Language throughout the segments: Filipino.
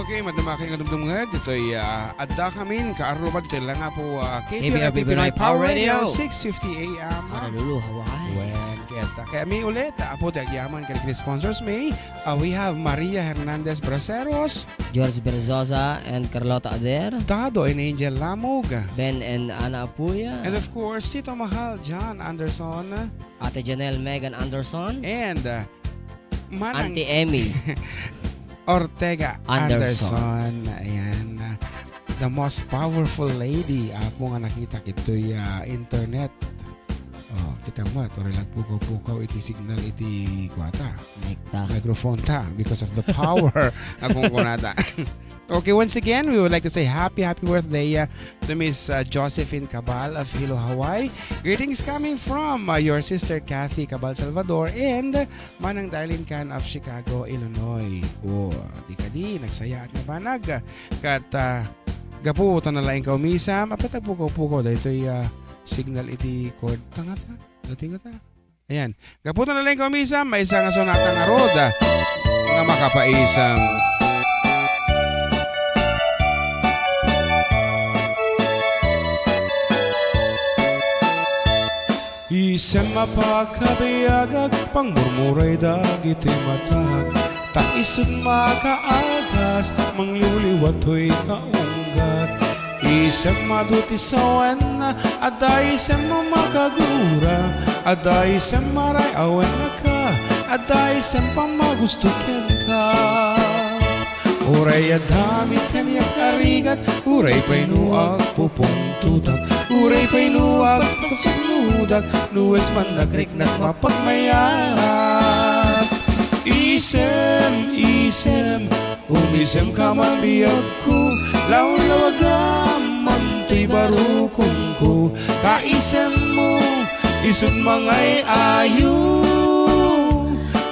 Okay, madamaking kadumdumngad. Ito'y adda kamin, Karruba. Ito'y lang nga po KPRP Pinoy Power Radio. 6:50 AM. Manalulu, Hawaii. When kita. Kaya may ulit, apo tagyaman kay sponsors may. We have Maria Hernandez Braceros, George Berzosa and Carlota Ader. Tado and Angel Lamog. Ben and Ana Apuya. And of course, Tito Mahal, John Anderson. Ate Janelle Megan Anderson. And Manang Auntie Emmy Ortega Anderson. Ayan. The most powerful lady. Ako nga nakita kito'y internet. Oh, kita mo, torilat pukaw-pukaw iti signal iti kuwata. Microphone ta because of the power. Akong kunata. Okay, once again, we would like to say happy birthday to Miss Josephine Cabal of Hilo, Hawaii. Greetings coming from your sister Kathy Cabal Salvador and Manang Darlene Can of Chicago, Illinois. Oh, di nagsaya at nabanag. Kat gapu ito na laing kaumisam. Apatag pukaw-pukaw dahil ito'y signal iti cord. Tangata. Datingata. Ayan. Gapu ito na laing kaumisam. May isang sonata nga roda nga makapaisam. Isang mapakabayagag, pangmurmuray dagiti matag. Taisod makaagas, mangliwliwatoy kaunggat. Isang madutisawan, aday isang mamakagura. Aday isang maray awan na ka, aday isang pamagustukin ka. Uray adamit kaniyak arigat, uray pa'y nuag pupungtutak. Uray pa'y nuag paspasunudak, nuwes mandagrik na mapagmayat. Isem, umisem ka man biyag ko, lawlawagam manto'y barukong ko. Kaisem mo, isod mangay ayo,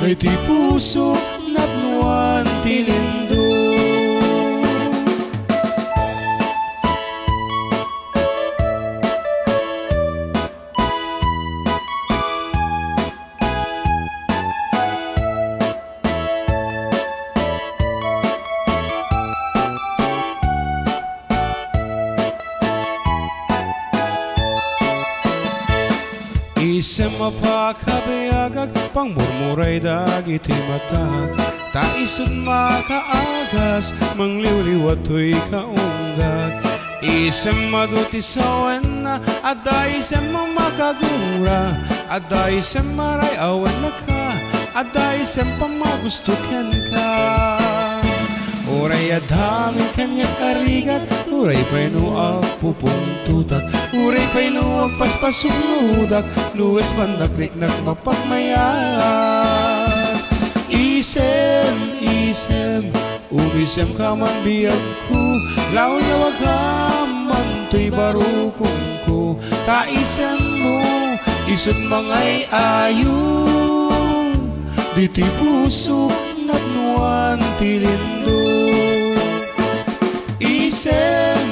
kay ti puso napnuan tilindo. Isem mapakabayagag, pangmurmuray dagiti matag. Taisod makaagas, mangliwliwatoy kaunggat. Isem madutisawan na, aday isem mamakagura. Aday isem maray awan na ka, aday isem pamagustukin ka. Uray adami kanyak arigat, uray pa'y nuag pupungtutak. Uray pa'y nuag paspasunudak, nuwes bandakrik nak mapagmayat. Isem, umisem ka man biyag ko, lawlawagam manto'y barukong ko. Kaisem mo, isod mangay ayo, diti puso napnuan tilindo. Isem,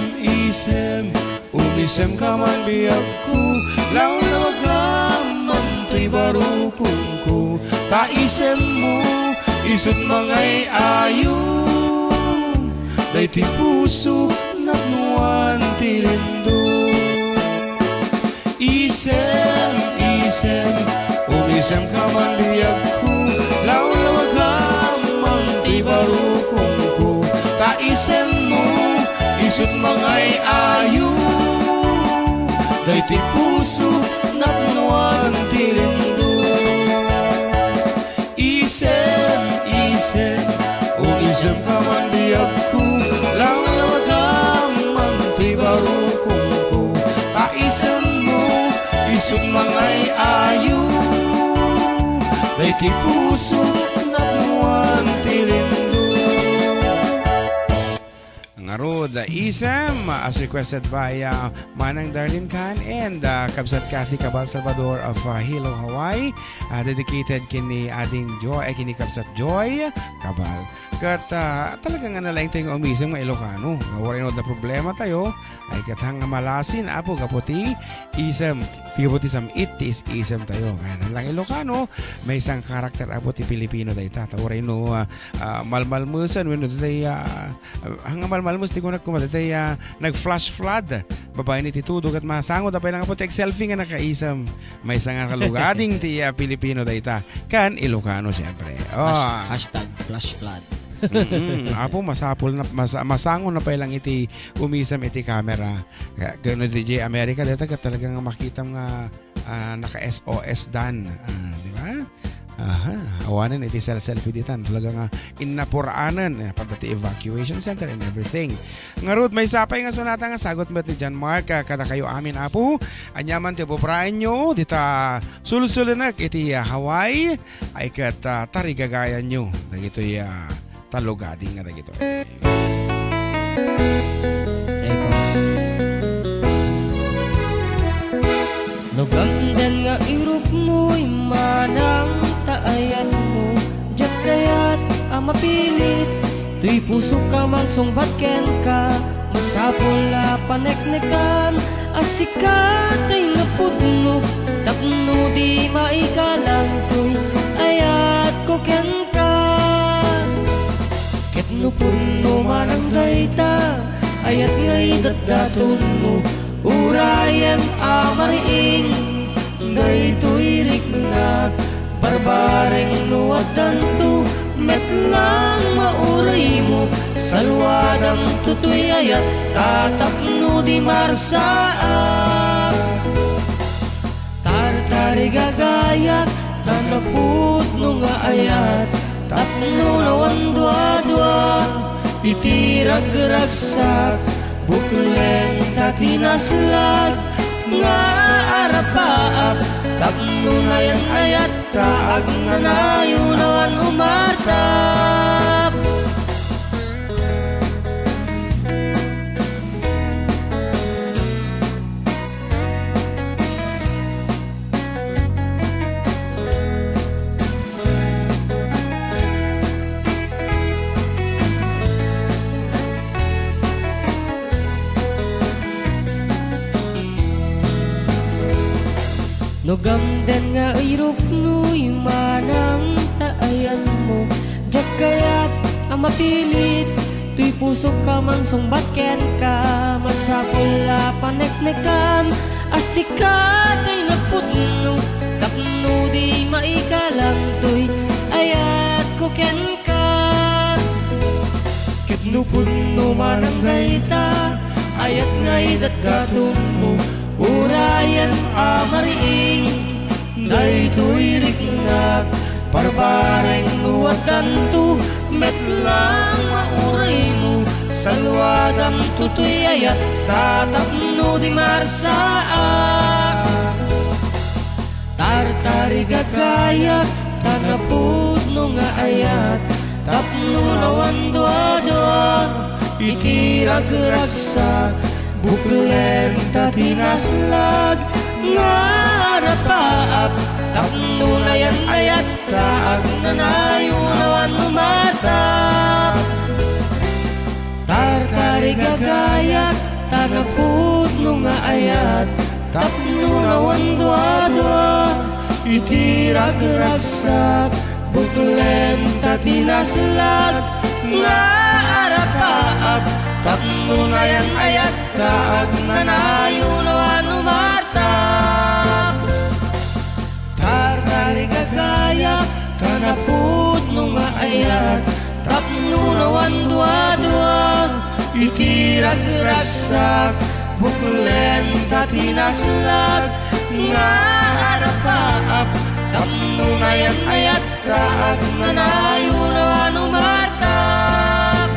umisem ka man biyag ko, lawlawagam manto'y barukong ko. Kaisem mo, isod mangay ayo, dayti puso napnuan tilindo. Isem, umisem ka man biyag ko, lawlawagam manto'y barukong ko. Kaisem mo, isod mangay ayo, dayti puso napnuan tilindo. Isem, umisem ka man biyag ko, lawlawagam manto'y barukong ko. Kaisem mo, isod mangay ayo, dayti puso napnuan tilindo. Nga road, Isem, as requested by Manang Darlene Khan and Kabsat Kathy Cabal Salvador of Hilo, Hawaii. Dedicated kini ading Joy, kini Kabsat Joy Cabal. Kat talagang nalaing tayong umisang mga Ilocano. Warin na problema tayo ay katang malasin apo kaputi isam tigaputi sam it is isam tayo. Kaya lang Ilocano may isang karakter apo ti Pilipino day tata. Warin no malmalmusan when day hanga malmalmus ti ko nagkumadatay nag-flash flood. Babae ni Titudo at masangot apay lang apo tek selfie nga nakaisam. May isang kalugading ti Pilipino day ta. Kan Ilocano siyempre. Hashtag flash flood. Apo masapol na masangon na pa lang iti umisam iti camera. Gano DJ America dito ka talagang makita nga naka SOS dan, di ba? Awanan iti selfie ditan talagang innapuraanan pagdati evacuation center and everything. Ngarud may sapay nga sunata nga sagot met ni John Mark kada kayo amin apo anyaman ti bubraen nyo dita sulsulunak iti Hawaii ay kat tarigagayan nyo dagitoy talugading nga dagito. Nugamdan nga irup no'y manang taayan mo. Diyak kaya't mapilit tuy puso ka magsungbat ken ka. Masapol na paneknekan asikat ay napudno. Tapno di maikalang tuy ayat ko ken ka. Ketno puno manang dayta ayat ngay datdatun mo. Urayem amariing daytoy riknag barbareng nuwatan to metlang mauray mo salwadam tutoy ayat tatapno di marsaak tartari gagayak tanaput no nga ayat tapno lawan dua-dua itirag-ragsak bukleng tatinaslag nga arapaap tapno na yan ayat taag na nayunawan umartap. Nugamdan nga irup no'y manang taayan mo. Diyak kaya't mapilit tuy puso ka mangsungbat ken ka. Masapol na paneknekan asikat ay napudno. Tapno di maikalang tuy ayat ko ken ka. Kitno pudno manang dayta ayat ngay datgatun mo. Urayan amariing daytoy riknag barbareng nuwatan to metlang mauray mo salwadam tutoy ayat tatapno di marsaak tartari gagaya tanapudno nga ayat tapno lawan dua-dua itirag-ragsak buklen tatinaslag nga arapaap tapno na yan ayat taag na nayunawan umatap tartari gagayak tanapudno nga ayat tapno lawan dua-dua itirag-ragsak buklen tatinaslag nga arapaap tapno na yan ayat taag na nayunawan umartap tartari gagaya tanapudno nga ayat tapno lawan dua-dua itirag-ragsak buklen tatinaslag nga arapaap tapno na yan ayat taag na nayunawan umartap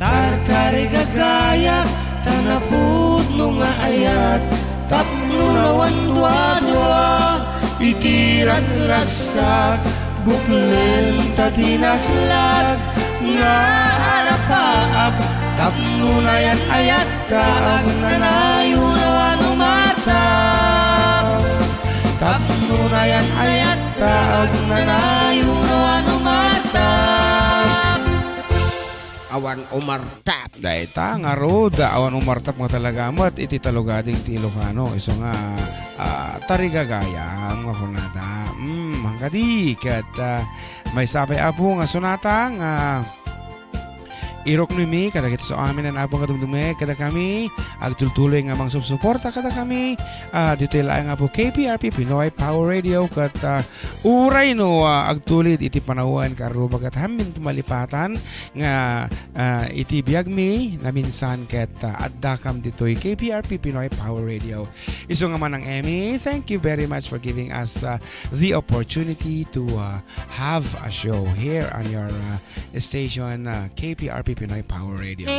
tartari gagaya tanapudno nga ayat tapno lawan dua-dua itirag-ragsak buklen tatinaslag nga arapaap tapno na yan ayat taag nanayo nawan umata. Tapno na yan ayat taag nanayo nawan umata. Awan umartap. Daita nga road, awan umartap nga talaga mat iti talugading ti Ilocano. Iso nga tarigagaya mga kunada. Hangkadi kat may sapay apo nga sunata nga irok nimi kada kita sa amin ang abong kadumdume kada kami agtultuloy nga mang subsuporta kada kami dito ilang nga po KPRP Pinoy Power Radio kat uray no agtulid iti panawan Karruba kat hamin tumalipatan nga iti biyag mi na minsan kat addakam dito'y KPRP Pinoy Power Radio. Iso nga man ang Emmy, thank you very much for giving us the opportunity to have a show here on your station KPRP Pinoy Power Radio.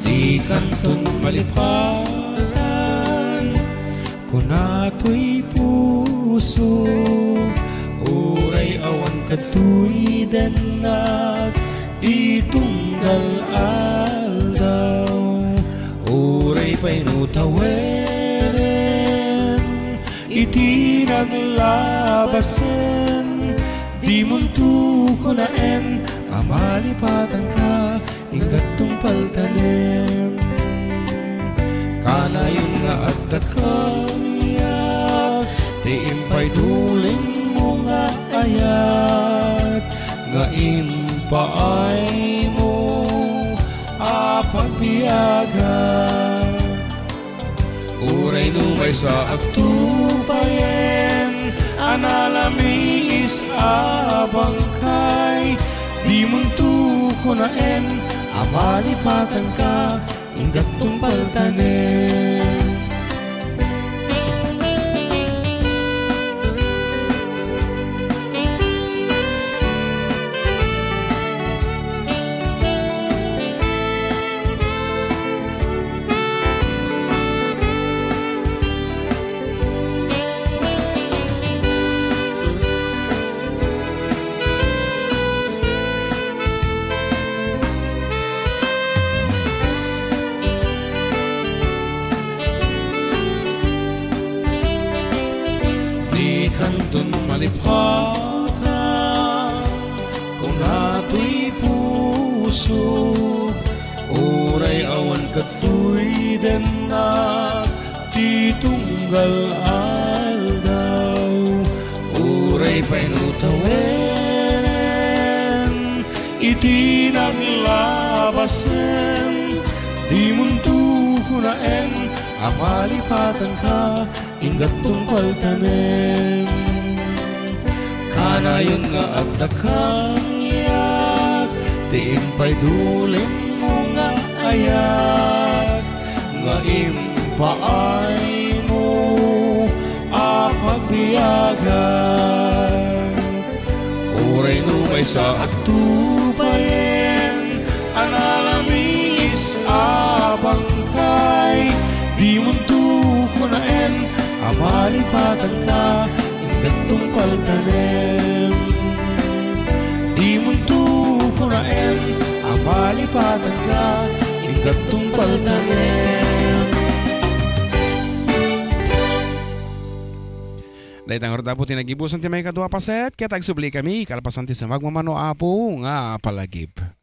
Di kantong malipatan kunato'y puso uray awan kato'y danag di tunggal aldaw uray painutaweren iti naglabasen di muntu ko naen amalipatan ka ingat tungpal tanem kana yung nga at takaniya ti impay duling mo nga ayat nga impaay mo apagbiyagan uray numay sa agtupayen analamiis abangkay di muntu ko naen amalipatan ka ingat tungpal tanem. Kantun malipatan kung nato'y puso uray awan kato'y denna ti tunggal aldaw uray painutaweren iti naglabasen di muntu kunaen amalipatan ka ingat tungpal tanem kana yun nga agdakang yak ti impay duling mo nga ayat nga impaay mo apagbiyagan uray numay sa agtupayen analamiis abangkay di muntu kunaen amalipatan ka ingat tungpal tanem di muntu kunaen amalipatan ka ingat tungpal tanem. Dahil ang orda po tinagibusan ti may kadwa paset kaya tagsubli kami kalapasan ti sa magmamano apo nga palagip.